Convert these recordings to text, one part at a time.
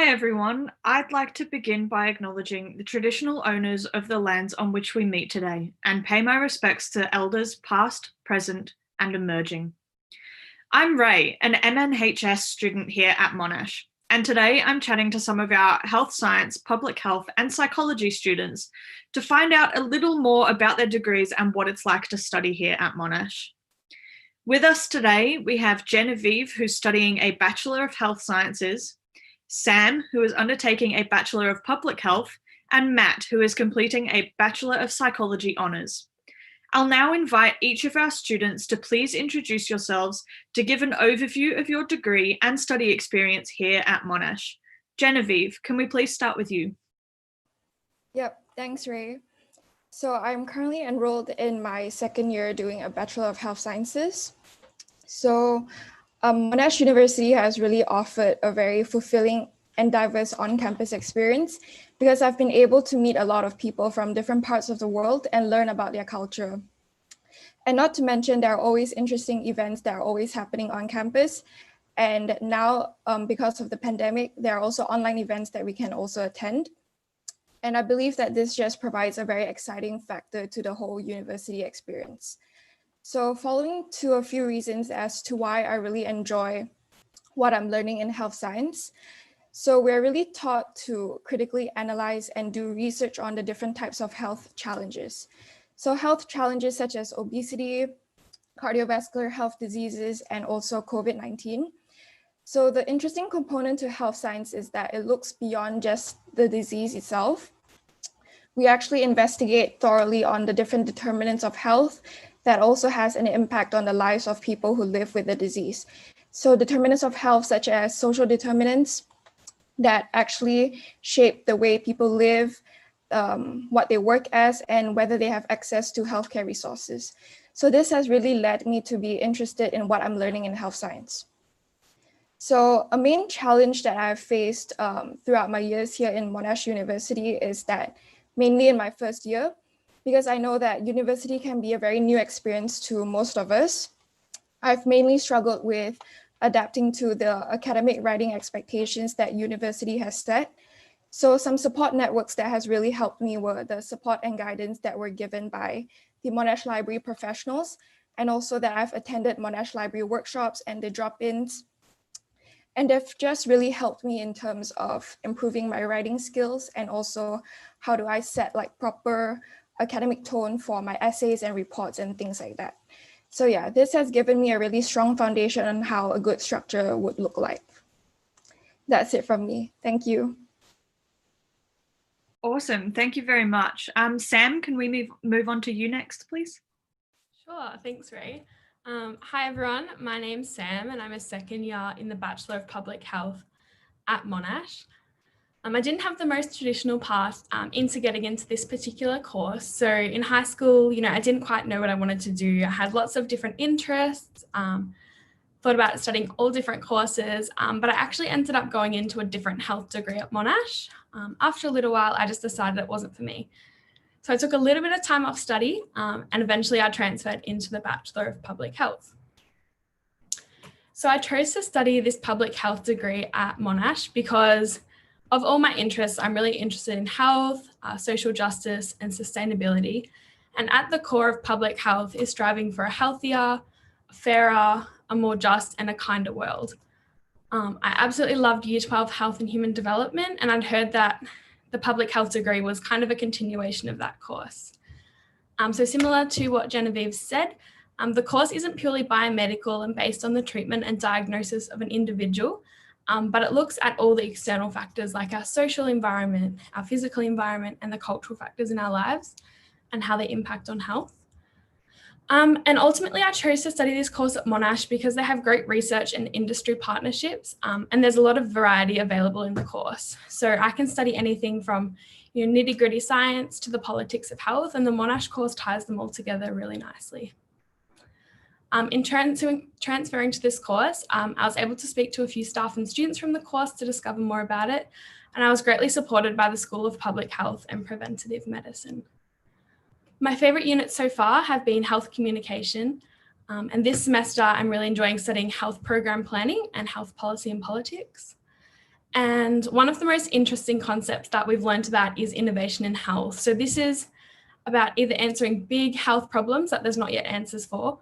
Hi everyone, I'd like to begin by acknowledging the traditional owners of the lands on which we meet today and pay my respects to elders past, present, and emerging. I'm Ray, an MNHS student here at Monash, and today I'm chatting to some of our health science, public health, and psychology students to find out a little more about their degrees and what it's like to study here at Monash. With us today, we have Genevieve, who's studying a Bachelor of Health Sciences, Sam, who is undertaking a Bachelor of Public Health, and Matt, who is completing a Bachelor of Psychology honours. I'll now invite each of our students to please introduce yourselves to give an overview of your degree and study experience here at Monash. Genevieve, can we please start with you? Yep, thanks, Ray. So I'm currently enrolled in my second year doing a Bachelor of Health Sciences. So Monash University has really offered a very fulfilling and diverse on-campus experience because I've been able to meet a lot of people from different parts of the world and learn about their culture. And not to mention, there are always interesting events that are always happening on campus. And now, because of the pandemic, there are also online events that we can also attend. And I believe that this just provides a very exciting factor to the whole university experience. So following to a few reasons as to why I really enjoy what I'm learning in health science. So we're really taught to critically analyze and do research on the different types of health challenges. So health challenges such as obesity, cardiovascular health diseases, and also COVID-19. So the interesting component to health science is that it looks beyond just the disease itself. We actually investigate thoroughly on the different determinants of health that also has an impact on the lives of people who live with the disease. So determinants of health, such as social determinants that actually shape the way people live, what they work as, and whether they have access to healthcare resources. So this has really led me to be interested in what I'm learning in health science. So a main challenge that I've faced throughout my years here in Monash University is that mainly in my first year, because I know that university can be a very new experience to most of us. I've mainly struggled with adapting to the academic writing expectations that university has set. So some support networks that has really helped me were the support and guidance that were given by the Monash Library professionals, and also that I've attended Monash Library workshops and the drop-ins. And they've just really helped me in terms of improving my writing skills and also how do I set like proper academic tone for my essays and reports and things like that. So yeah, this has given me a really strong foundation on how a good structure would look like. That's it from me. Thank you. Awesome, thank you very much. Sam, can we move on to you next, please? Sure, thanks, Ray. Hi everyone, my name's Sam and I'm a second year in the Bachelor of Public Health at Monash. I didn't have the most traditional path into getting into this particular course. So in high school, I didn't quite know what I wanted to do. I had lots of different interests, thought about studying all different courses, but I actually ended up going into a different health degree at Monash. After a little while, I just decided it wasn't for me. So I took a little bit of time off study and eventually I transferred into the Bachelor of Public Health. So I chose to study this public health degree at Monash because of all my interests, I'm really interested in health, social justice and sustainability. And at the core of public health is striving for a healthier, a fairer, a more just and a kinder world. I absolutely loved Year 12 Health and Human Development, and I'd heard that the public health degree was kind of a continuation of that course. So similar to what Genevieve said, the course isn't purely biomedical and based on the treatment and diagnosis of an individual, but it looks at all the external factors like our social environment, our physical environment, and the cultural factors in our lives and how they impact on health. And ultimately, I chose to study this course at Monash because they have great research and industry partnerships, and there's a lot of variety available in the course. So I can study anything from nitty-gritty science to the politics of health, and the Monash course ties them all together really nicely. In transferring to this course, I was able to speak to a few staff and students from the course to discover more about it, and I was greatly supported by the School of Public Health and Preventative Medicine. My favourite units so far have been health communication, and this semester I'm really enjoying studying health program planning and health policy and politics. And one of the most interesting concepts that we've learned about is innovation in health. So this is about either answering big health problems that there's not yet answers for,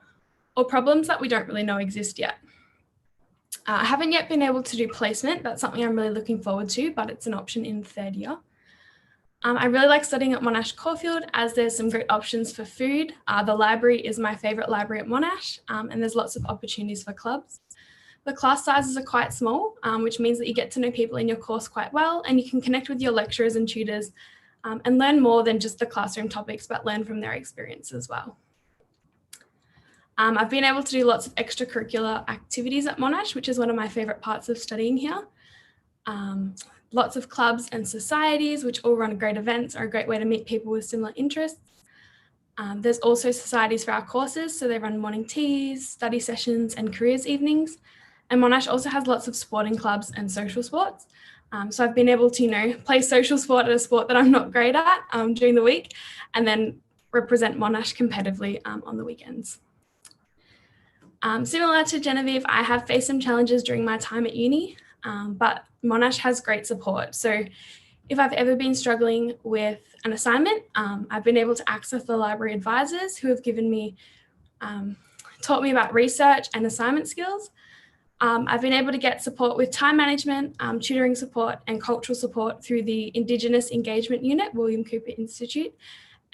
or problems that we don't really know exist yet. I haven't yet been able to do placement. That's something I'm really looking forward to, but it's an option in the third year. I really like studying at Monash Caulfield as there's some great options for food. The library is my favourite library at Monash, and there's lots of opportunities for clubs. The class sizes are quite small, which means that you get to know people in your course quite well, and you can connect with your lecturers and tutors and learn more than just the classroom topics, but learn from their experience as well. I've been able to do lots of extracurricular activities at Monash, which is one of my favourite parts of studying here. Lots of clubs and societies, which all run great events, are a great way to meet people with similar interests. There's also societies for our courses, so they run morning teas, study sessions, and careers evenings. And Monash also has lots of sporting clubs and social sports. So I've been able to, play social sport at a sport that I'm not great at during the week, and then represent Monash competitively on the weekends. Similar to Genevieve, I have faced some challenges during my time at uni, but Monash has great support. So if I've ever been struggling with an assignment, I've been able to access the library advisors who have taught me about research and assignment skills. I've been able to get support with time management, tutoring support, and cultural support through the Indigenous Engagement Unit, William Cooper Institute,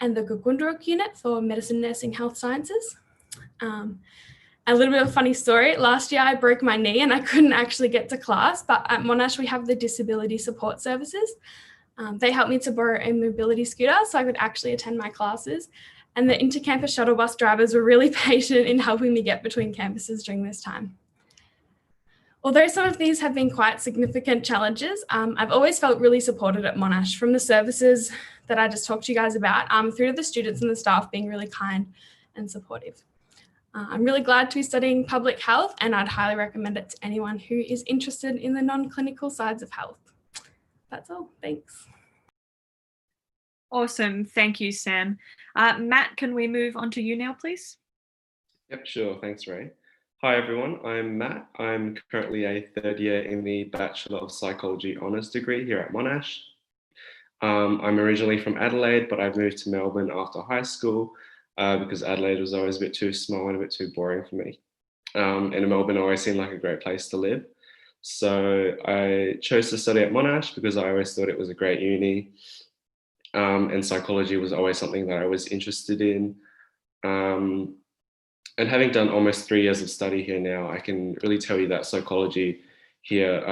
and the Gugundruk Unit for Medicine, Nursing, Health Sciences. A little bit of a funny story. Last year I broke my knee and I couldn't actually get to class, but at Monash we have the Disability Support Services. They helped me to borrow a mobility scooter so I could actually attend my classes. And the intercampus shuttle bus drivers were really patient in helping me get between campuses during this time. Although some of these have been quite significant challenges, I've always felt really supported at Monash, from the services that I just talked to you guys about, through to the students and the staff being really kind and supportive. I'm really glad to be studying public health, and I'd highly recommend it to anyone who is interested in the non-clinical sides of health. That's all. Thanks. Awesome. Thank you, Sam. Matt, can we move on to you now, please? Yep, sure. Thanks, Ray. Hi, everyone. I'm Matt. I'm currently a third year in the Bachelor of Psychology honours degree here at Monash. I'm originally from Adelaide, but I've moved to Melbourne after high school because Adelaide was always a bit too small and a bit too boring for me. And Melbourne always seemed like a great place to live. So I chose to study at Monash because I always thought it was a great uni. And psychology was always something that I was interested in. And having done almost 3 years of study here now, I can really tell you that psychology here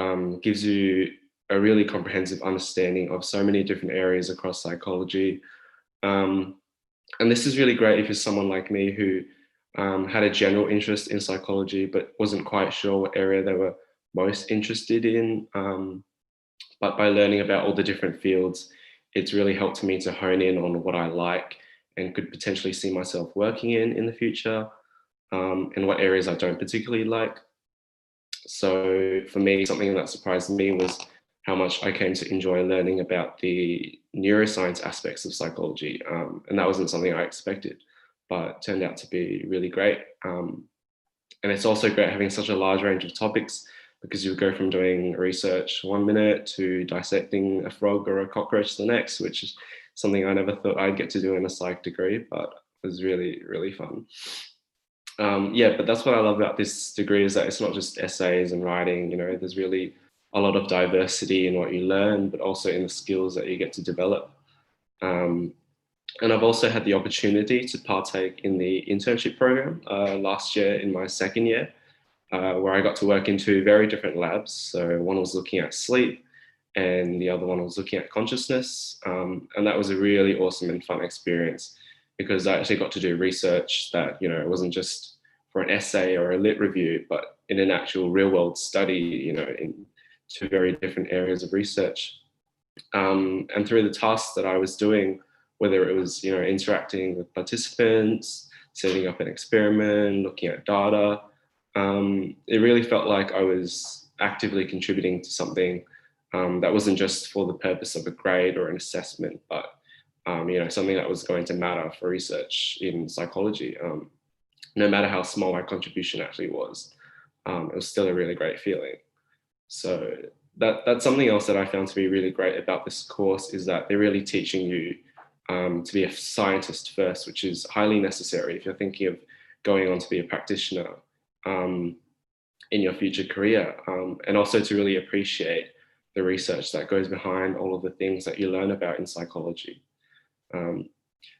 gives you a really comprehensive understanding of so many different areas across psychology. And this is really great if you're someone like me who had a general interest in psychology, but wasn't quite sure what area they were most interested in. But by learning about all the different fields, it's really helped me to hone in on what I like and could potentially see myself working in the future, and what areas I don't particularly like. So for me, something that surprised me was how much I came to enjoy learning about the neuroscience aspects of psychology. And that wasn't something I expected, but turned out to be really great. And it's also great having such a large range of topics, because you go from doing research 1 minute to dissecting a frog or a cockroach the next, which is something I never thought I'd get to do in a psych degree, but it was really, really fun. Yeah, but that's what I love about this degree, is that it's not just essays and writing, there's really a lot of diversity in what you learn, but also in the skills that you get to develop. And I've also had the opportunity to partake in the internship program last year in my second year, where I got to work in 2 very different labs. So one was looking at sleep and the other one was looking at consciousness. And that was a really awesome and fun experience, because I actually got to do research that, it wasn't just for an essay or a lit review, but in an actual real world study, in 2 very different areas of research. And through the tasks that I was doing, whether it was, interacting with participants, setting up an experiment, looking at data, it really felt like I was actively contributing to something that wasn't just for the purpose of a grade or an assessment, but something that was going to matter for research in psychology. No matter how small my contribution actually was, it was still a really great feeling. So that's something else that I found to be really great about this course, is that they're really teaching you to be a scientist first, which is highly necessary if you're thinking of going on to be a practitioner in your future career, and also to really appreciate the research that goes behind all of the things that you learn about in psychology.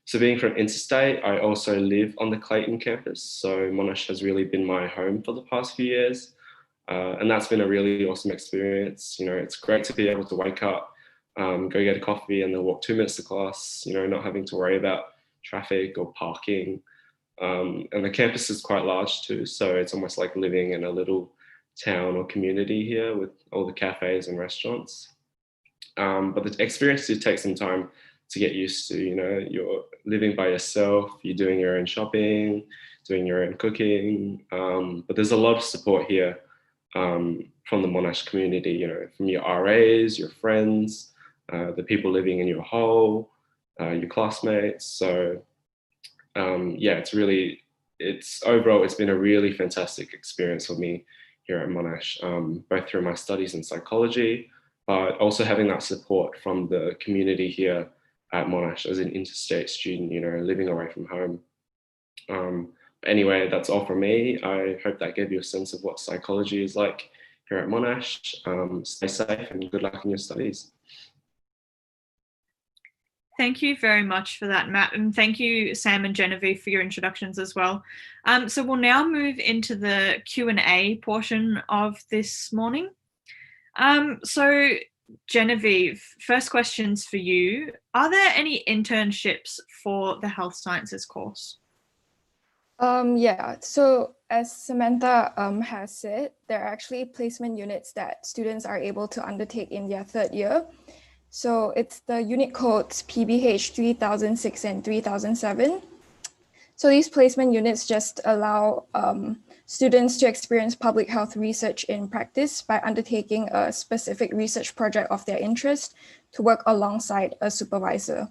So being from interstate, I also live on the Clayton campus. So Monash has really been my home for the past few years. And that's been a really awesome experience. You know, it's great to be able to wake up, go get a coffee and then walk 2 minutes to class, you know, not having to worry about traffic or parking. And the campus is quite large too. So it's almost like living in a little town or community here with all the cafes and restaurants. But the experience did take some time to get used to. You know, you're living by yourself, you're doing your own shopping, doing your own cooking. But there's a lot of support here from the Monash community, you know, from your RAs, your friends, the people living in your hall, your classmates. So yeah, overall, it's been a really fantastic experience for me here at Monash, both through my studies in psychology, but also having that support from the community here at Monash as an interstate student, you know, living away from home. Anyway, that's all from me. I hope that gave you a sense of what psychology is like here at Monash. Stay safe and good luck in your studies. Thank you very much for that, Matt. And thank you, Sam and Genevieve, for your introductions as well. So we'll now move into the Q&A portion of this morning. So Genevieve, first questions for you. Are there any internships for the health sciences course? Yeah, so as Samantha has said, there are actually placement units that students are able to undertake in their third year. So it's the unit codes PBH 3006 and 3007. So these placement units just allow students to experience public health research in practice by undertaking a specific research project of their interest to work alongside a supervisor.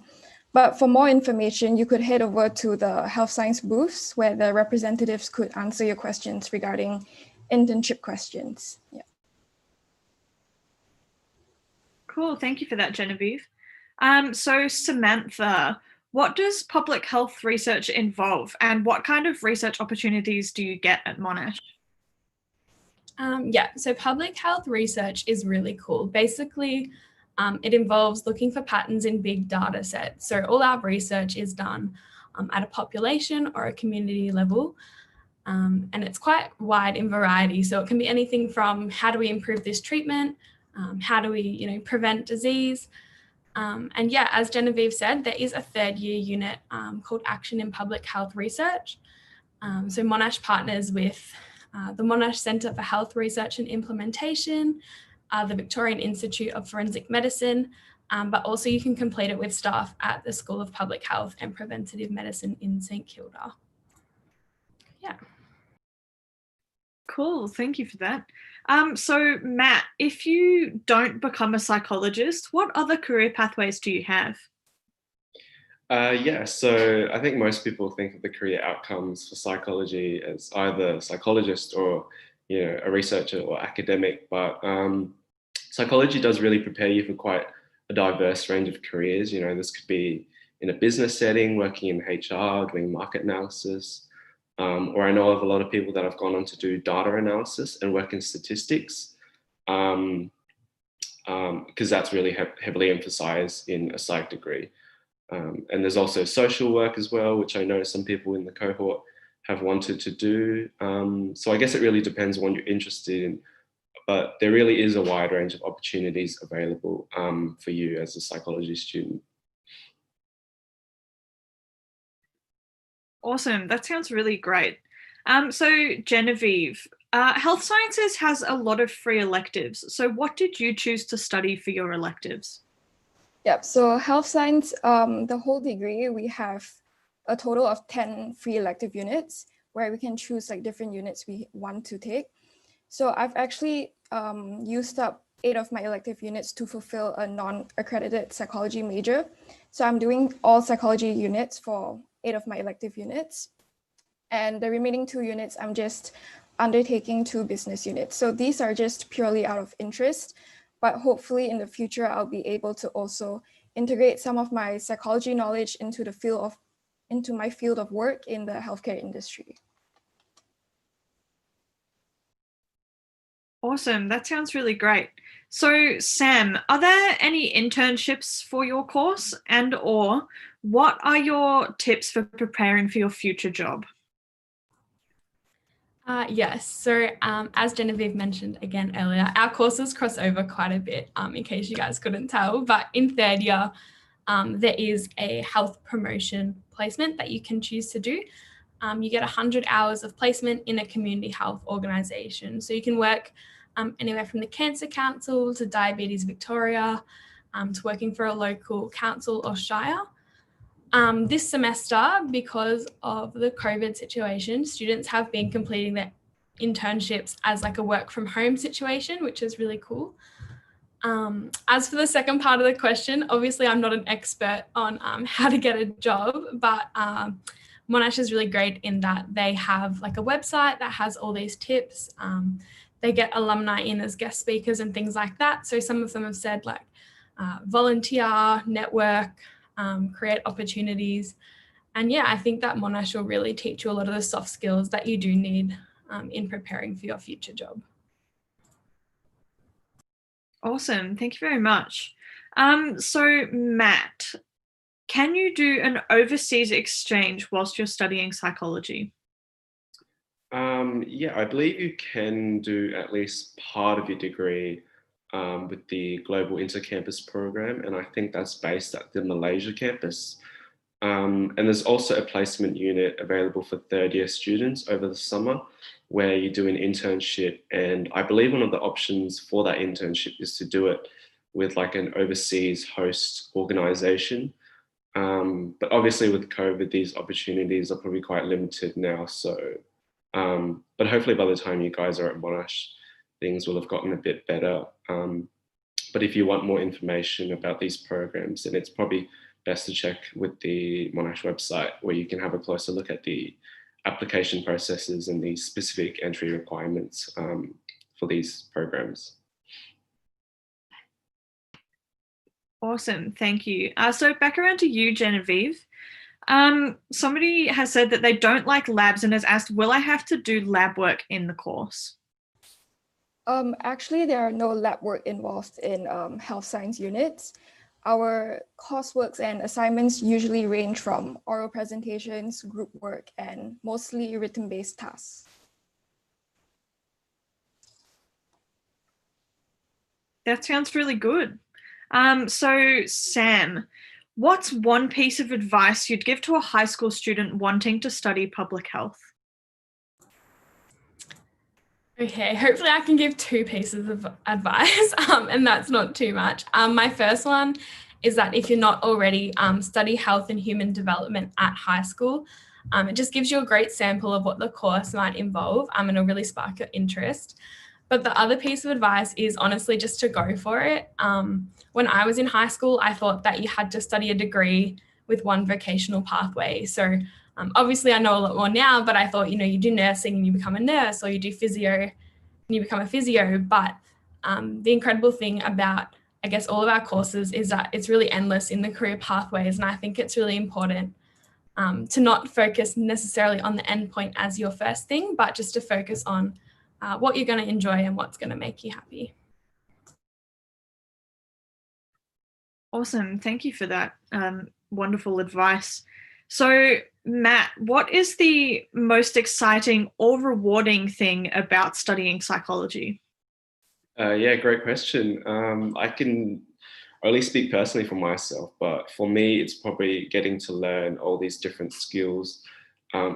But for more information, you could head over to the health science booths where the representatives could answer your questions regarding internship questions. Yeah. Cool, thank you for that, Genevieve. So Samantha, what does public health research involve and what kind of research opportunities do you get at Monash? Yeah, so public health research is really cool. Basically, it involves looking for patterns in big data sets. So all our research is done at a population or a community level. And it's quite wide in variety. So it can be anything from how do we improve this treatment? How do we, prevent disease? And yeah, as Genevieve said, there is a third year unit called Action in Public Health Research. So Monash partners with the Monash Centre for Health Research and Implementation, the Victorian Institute of Forensic Medicine, but also you can complete it with staff at the School of Public Health and Preventative Medicine in St Kilda. Yeah. Cool, thank you for that. So Matt, if you don't become a psychologist, what other career pathways do you have? Yeah, so I think most people think of the career outcomes for psychology as either psychologist or, you know, a researcher or academic, but psychology does really prepare you for quite a diverse range of careers. You know, this could be in a business setting, working in HR, doing market analysis, or I know of a lot of people that have gone on to do data analysis and work in statistics, because that's really heavily emphasized in a psych degree. And there's also social work as well, which I know some people in the cohort have wanted to do. So I guess it really depends on what you're interested in, but there really is a wide range of opportunities available for you as a psychology student. Awesome, that sounds really great. So Genevieve, health sciences has a lot of free electives. So what did you choose to study for your electives? Yep, so health science, the whole degree, we have a total of 10 free elective units where we can choose like different units we want to take. So I've actually used up 8 of my elective units to fulfill a non-accredited psychology major. So I'm doing all psychology units for 8 of my elective units. And the remaining 2 units, I'm just undertaking 2 business units. So these are just purely out of interest. but hopefully in the future, I'll be able to also integrate some of my psychology knowledge into my field of work in the healthcare industry. Awesome. That sounds really great. So, Sam, are there any internships for your course, and or what are your tips for preparing for your future job? Yes, so as Genevieve mentioned again earlier, our courses cross over quite a bit, in case you guys couldn't tell, but in third year, there is a health promotion placement that you can choose to do. You get 100 hours of placement in a community health organisation. So you can work anywhere from the Cancer Council to Diabetes Victoria, to working for a local council or shire. This semester, because of the COVID situation, students have been completing their internships as like a work from home situation, which is really cool. As for the second part of the question, obviously I'm not an expert on how to get a job, but Monash is really great in that they have like a website that has all these tips. They get alumni in as guest speakers and things like that. So some of them have said like volunteer, network, create opportunities. And yeah, I think that Monash will really teach you a lot of the soft skills that you do need in preparing for your future job. Awesome. Thank you very much. So, Matt, can you do an overseas exchange whilst you're studying psychology? Yeah, I believe you can do at least part of your degree with the Global Intercampus program, and I think that's based at the Malaysia campus. And there's also a placement unit available for third year students over the summer where you do an internship. And I believe one of the options for that internship is to do it with like an overseas host organization. But obviously with COVID, these opportunities are probably quite limited now. So, but hopefully by the time you guys are at Monash, things will have gotten a bit better. But if you want more information about these programs, then it's probably best to check with the Monash website where you can have a closer look at the application processes and the specific entry requirements for these programs. Awesome. Thank you. So back around to you, Genevieve. Somebody has said that they don't like labs and has asked, will I have to do lab work in the course? Actually, there are no lab work involved in health science units. Our courseworks and assignments usually range from oral presentations, group work, and mostly written-based tasks. That sounds really good. So, Sam, what's one piece of advice you'd give to a high school student wanting to study public health? Okay, hopefully I can give two pieces of advice, and that's not too much. My first one is that if you're not already, study health and human development at high school. It just gives you a great sample of what the course might involve, and it'll really spark your interest. But the other piece of advice is honestly just to go for it. When I was in high school, I thought that you had to study a degree with one vocational pathway. So obviously I know a lot more now, but I thought, you do nursing and you become a nurse, or you do physio and you become a physio. But the incredible thing about, I guess, all of our courses is that it's really endless in the career pathways. And I think it's really important to not focus necessarily on the endpoint as your first thing, but just to focus on what you're going to enjoy and what's going to make you happy. Awesome. Thank you for that wonderful advice. So, Matt, what is the most exciting or rewarding thing about studying psychology? Yeah, great question. I can only speak personally for myself, but for me, it's probably getting to learn all these different skills,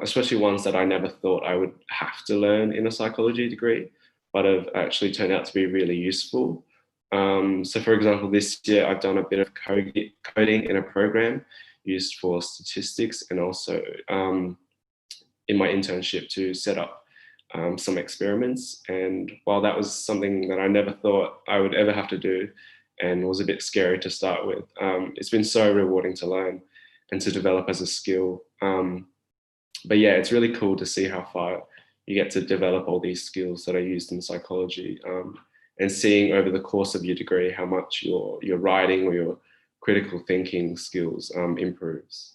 especially ones that I never thought I would have to learn in a psychology degree, but have actually turned out to be really useful. So for example, this year I've done a bit of coding in a program used for statistics, and also in my internship to set up some experiments. And while that was something that I never thought I would ever have to do and was a bit scary to start with, it's been so rewarding to learn and to develop as a skill. But yeah, it's really cool to see how far you get to develop all these skills that are used in psychology. and seeing over the course of your degree how much your writing or your critical thinking skills improves.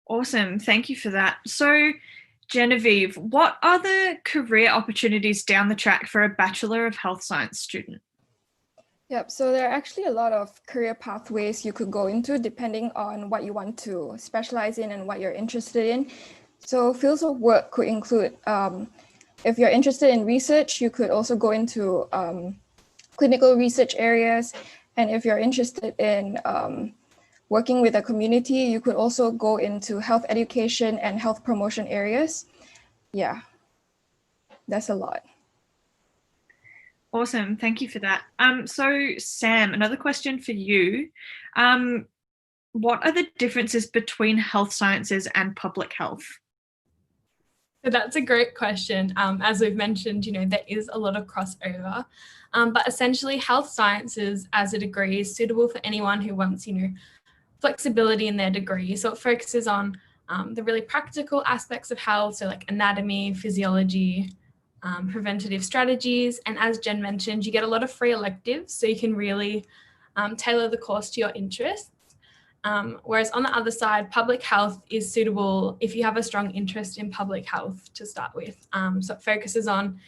Awesome. Thank you for that. So, Genevieve, what are the career opportunities down the track for a Bachelor of Health Science student? Yep, so there are actually a lot of career pathways you could go into depending on what you want to specialize in and what you're interested in. So fields of work could include, if you're interested in research, you could also go into clinical research areas. And if you're interested in working with a community, you could also go into health education and health promotion areas. Yeah, that's a lot. Awesome. Thank you for that. So Sam, another question for you. What are the differences between health sciences and public health? So that's a great question. As we've mentioned, there is a lot of crossover, but essentially health sciences as a degree is suitable for anyone who wants, flexibility in their degree. So it focuses on the really practical aspects of health, so like anatomy, physiology, preventative strategies. And as Jen mentioned, you get a lot of free electives, so you can really tailor the course to your interests. Whereas on the other side, public health is suitable if you have a strong interest in public health to start with. So it focuses on,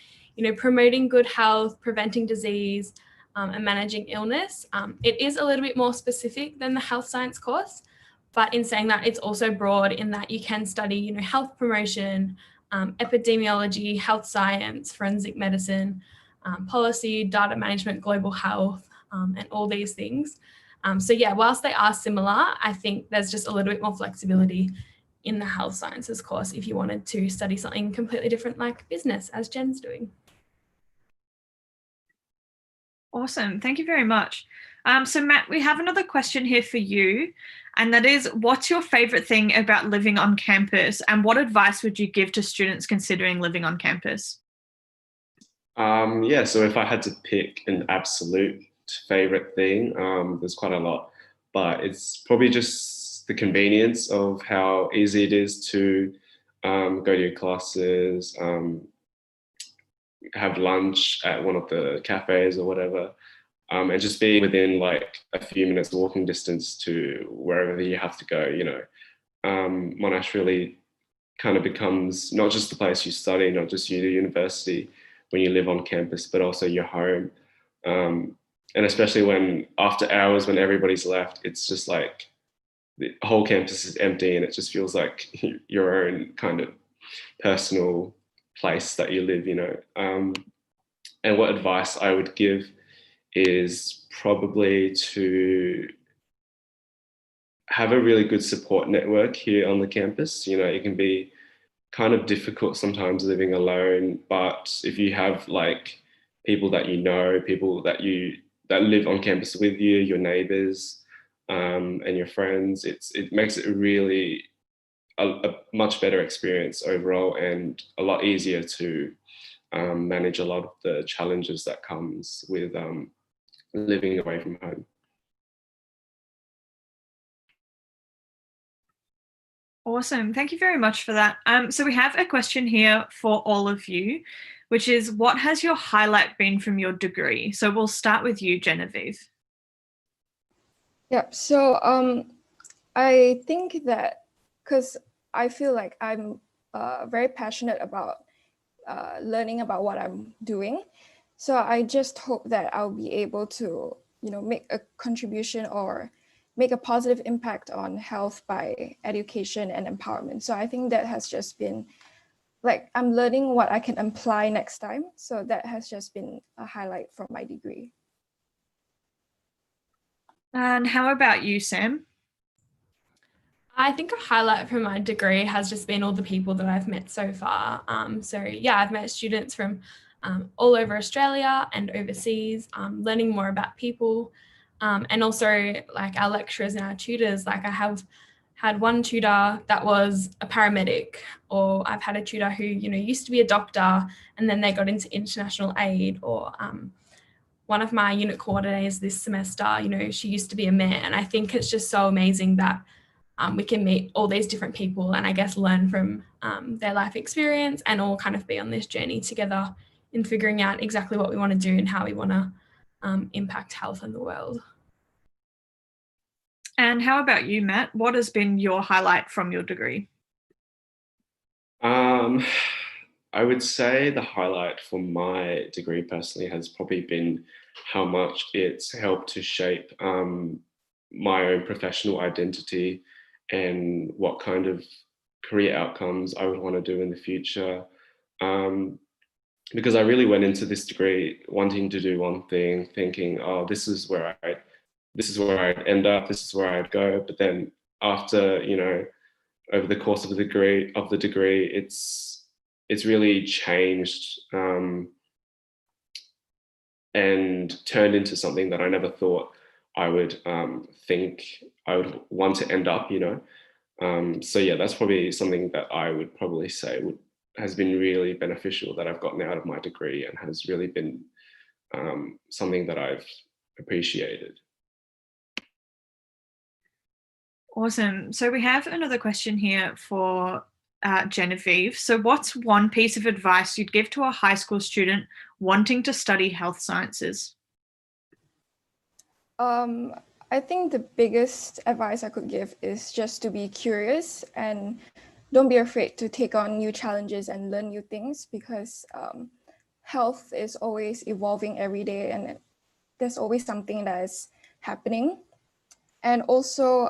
promoting good health, preventing disease, and managing illness. It is a little bit more specific than the health science course, but in saying that, it's also broad in that you can study, health promotion, epidemiology, health science, forensic medicine, policy, data management, global health, and all these things. So yeah, whilst they are similar, I think there's just a little bit more flexibility in the health sciences course if you wanted to study something completely different like business, as Jen's doing. Awesome. Thank you very much. So Matt, we have another question here for you, and that is, what's your favorite thing about living on campus, and what advice would you give to students considering living on campus? So if I had to pick an absolute favorite thing, there's quite a lot, but it's probably just the convenience of how easy it is to go to your classes, have lunch at one of the cafes or whatever, and just be within like a few minutes walking distance to wherever you have to go. Monash really kind of becomes not just the place you study, not just your university when you live on campus, but also your home. And especially when after hours, when everybody's left, it's just like the whole campus is empty and it just feels like your own kind of personal place that you live, and what advice I would give is probably to have a really good support network here on the campus. It can be kind of difficult sometimes living alone, but if you have like people that people that live on campus with you, your neighbors, and your friends, it makes it really a much better experience overall, and a lot easier to manage a lot of the challenges that comes with living away from home. Awesome. Thank you very much for that. So we have a question here for all of you, which is, what has your highlight been from your degree? So we'll start with you, Genevieve. Yep. So I think that because I feel like I'm very passionate about learning about what I'm doing. So I just hope that I'll be able to, make a contribution or make a positive impact on health by education and empowerment. So I think that has just been like, I'm learning what I can apply next time. So that has just been a highlight from my degree. And how about you, Sam? I think a highlight from my degree has just been all the people that I've met so far. I've met students from all over Australia and overseas, learning more about people, and also like our lecturers and our tutors. Like I have had one tutor that was a paramedic, or I've had a tutor who, used to be a doctor and then they got into international aid, or one of my unit coordinators this semester, she used to be a mayor. And I think it's just so amazing that we can meet all these different people and I guess learn from their life experience and all kind of be on this journey together in figuring out exactly what we want to do and how we want to impact health in the world. And how about you, Matt? What has been your highlight from your degree? I would say the highlight for my degree personally has probably been how much it's helped to shape my own professional identity and what kind of career outcomes I would want to do in the future. Because I really went into this degree wanting to do one thing, thinking, oh, this is where I'd end up, this is where I'd go. But then after, over the course of the degree, it's really changed and turned into something that I never thought I would think I would want to end up. So yeah, that's probably something that I would probably say has been really beneficial that I've gotten out of my degree, and has really been something that I've appreciated. Awesome. So we have another question here for Genevieve. So what's one piece of advice you'd give to a high school student wanting to study health sciences? I think the biggest advice I could give is just to be curious and don't be afraid to take on new challenges and learn new things, because health is always evolving every day and there's always something that is happening. And also,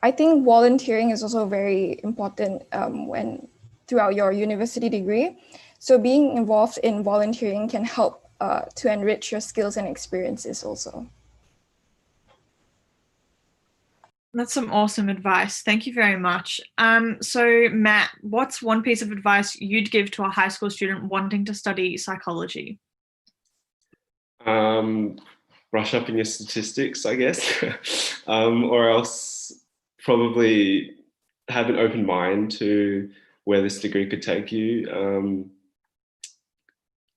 I think volunteering is also very important when throughout your university degree. So being involved in volunteering can help to enrich your skills and experiences also. That's some awesome advice. Thank you very much. So Matt, what's one piece of advice you'd give to a high school student wanting to study psychology? Brush up in your statistics, I guess, or else probably have an open mind to where this degree could take you.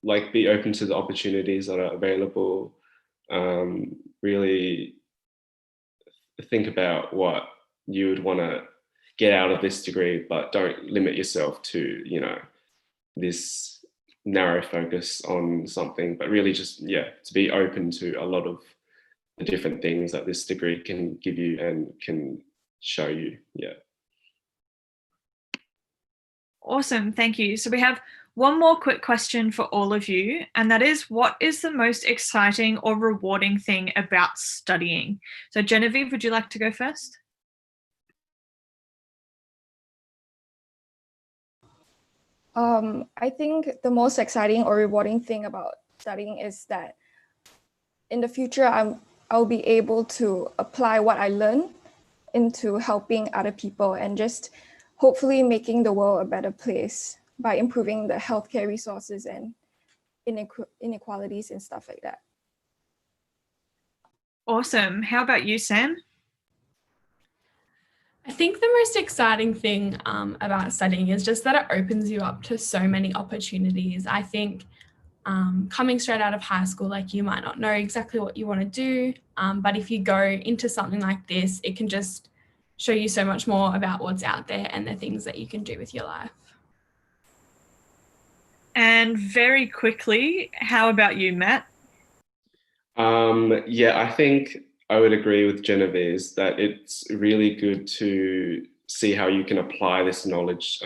Like, be open to the opportunities that are available. Really think about what you would want to get out of this degree, but don't limit yourself to, this narrow focus on something, but really just, to be open to a lot of the different things that this degree can give you and can show you. Yeah. Awesome. Thank you. So we have one more quick question for all of you, and that is, what is the most exciting or rewarding thing about studying? So Genevieve, would you like to go first? I think the most exciting or rewarding thing about studying is that in the future, I'll be able to apply what I learn into helping other people and just hopefully making the world a better place by improving the healthcare resources and inequalities and stuff like that. Awesome. How about you, Sam? I think the most exciting thing about studying is just that it opens you up to so many opportunities. I think coming straight out of high school, like, you might not know exactly what you want to do, but if you go into something like this, it can just show you so much more about what's out there and the things that you can do with your life. And very quickly, how about you, Matt? I think I would agree with Genevieve that it's really good to see how you can apply this knowledge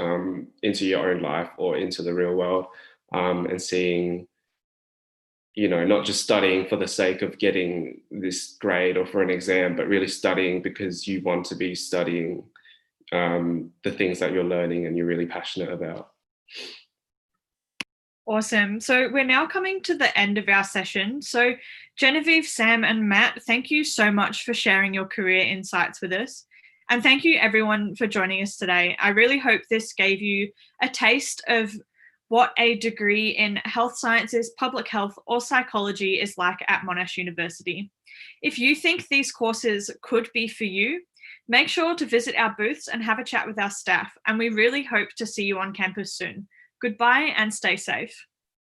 into your own life or into the real world, and seeing, not just studying for the sake of getting this grade or for an exam, but really studying because you want to be studying the things that you're learning and you're really passionate about. Awesome. So we're now coming to the end of our session. So Genevieve, Sam, and Matt, thank you so much for sharing your career insights with us. And thank you everyone for joining us today. I really hope this gave you a taste of what a degree in health sciences, public health, or psychology is like at Monash University. If you think these courses could be for you, make sure to visit our booths and have a chat with our staff. And we really hope to see you on campus soon. Goodbye and stay safe.